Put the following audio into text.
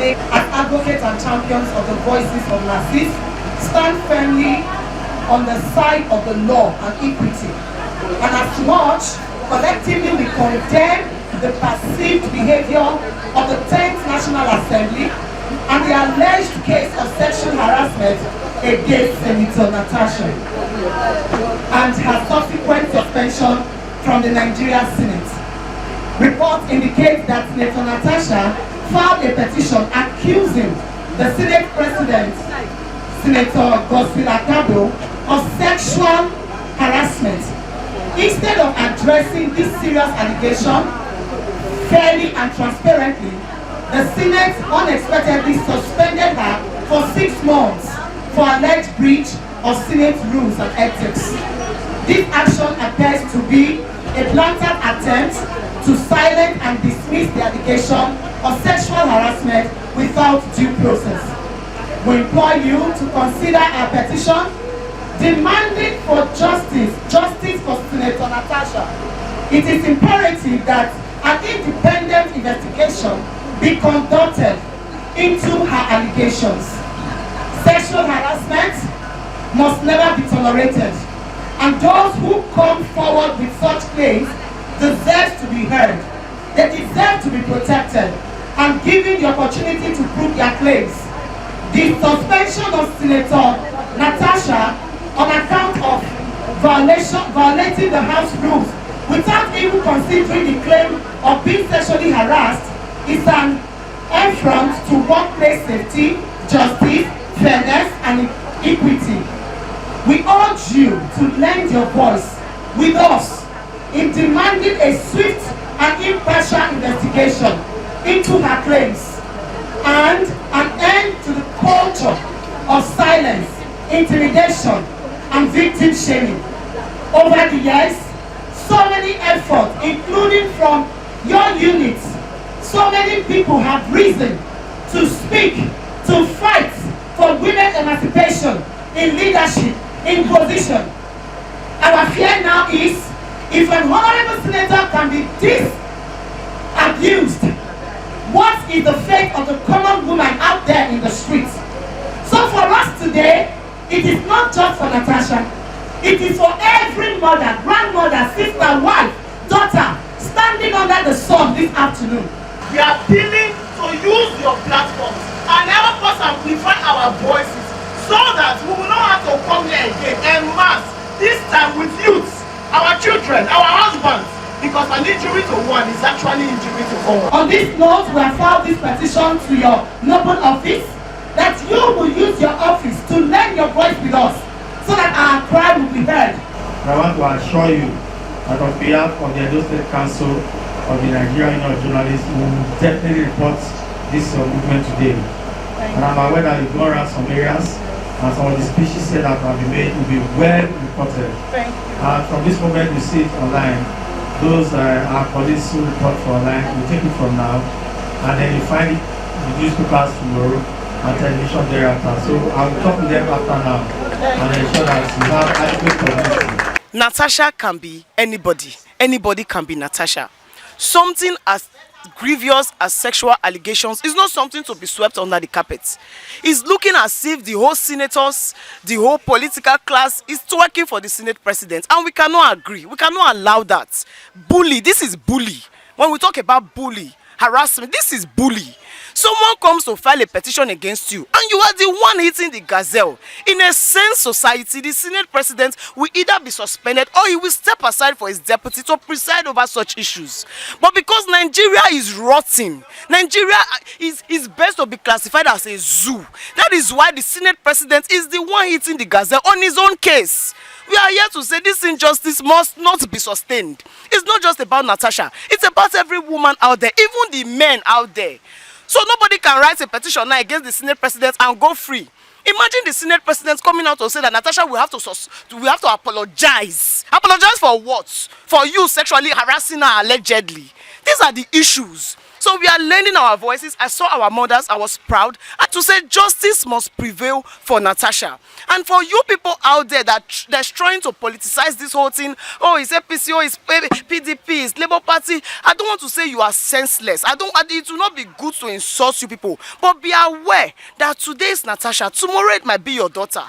As advocates and champions of the voices of Nazis, stand firmly on the side of the law and equity. And as much, collectively we condemn the perceived behavior of the 10th National Assembly and the alleged case of sexual harassment against Senator Natasha and her subsequent suspension from the Nigeria Senate. Reports indicate that Senator Natasha filed a petition accusing the Senate President, Senator Gosila of sexual harassment. Instead of addressing this serious allegation fairly and transparently, the Senate unexpectedly suspended her for 6 months for alleged breach of Senate rules and ethics. This action appears to be a blatant attempt to silence and dismiss the allegation of sexual harassment without due process. We implore you to consider our petition demanding for justice for Senator Natasha. It is imperative that an independent investigation be conducted into her allegations. Sexual harassment must never be tolerated, and those who come forward with such claims deserve to be heard. They deserve to be protected and given the opportunity to prove their claims. The suspension of Senator Natasha on account of violating the House rules without even considering the claim of being sexually harassed is an affront to workplace safety, justice, fairness, and equity. We urge you to lend your voice with us in demanding a swift and impartial investigation into her claims and an end to the culture of silence, intimidation, and victim shaming. Over the years, so many efforts, including from your units, so many people have risen to speak, to fight for women's emancipation in leadership, in position. Our fear now is, if an honorable senator can be this abused, what is the fate of the common woman out there in the streets? So for us today, it is not just for Natasha, it is for every mother, grandmother, sister, wife, daughter, standing under the sun this afternoon. We are appealing to use your platforms and help us amplify our voices so that we will not have to come here again en masse, this time with youths, our children, our husbands, because an injury to one is actually injury to all. On this note, we have filed this petition to your noble office that you will use your office to lend your voice with us so that our cry will be heard. I want to assure you that on behalf of the Edo State Council of the Nigerian Union of Journalists, we will definitely report this movement today. And I'm aware that you've gone around some areas and some of the speeches said that have been made will be well reported. Thank you. And from this moment you see it online. Those our colleagues who report for online, we take it from now, and then you find it in the newspapers tomorrow and television thereafter. So I will talk to them after now and ensure that you have adequate publicity. Natasha can be anybody. Anybody can be Natasha. Something as grievous as sexual allegations is not something to be swept under the carpet. It's looking as if the whole senators, the whole political class is twerking for the Senate president, and we cannot agree. We cannot allow that. Bully, this is bully. When we talk about bully, harassment, this is bully. Someone comes to file a petition against you and you are the one hitting the gazelle. In a sane society, the Senate president will either be suspended or he will step aside for his deputy to preside over such issues. But because Nigeria is rotting, Nigeria is best to be classified as a zoo. That is why the Senate president is the one hitting the gazelle on his own case. We are here to say this injustice must not be sustained. It's not just about Natasha. It's about every woman out there, even the men out there. So nobody can write a petition now against the Senate president and go free. Imagine the Senate president coming out to say that Natasha will have to apologize. Apologize for what? For you sexually harassing her allegedly. These are the issues. So we are lending our voices. I saw our mothers, I was proud, and to say justice must prevail for Natasha. And for you people out there that's trying to politicize this whole thing, oh, it's APC, oh, it's PDP, it's Labour Party, I don't want to say you are senseless. It will not be good to insult you people, but be aware that today is Natasha, tomorrow it might be your daughter.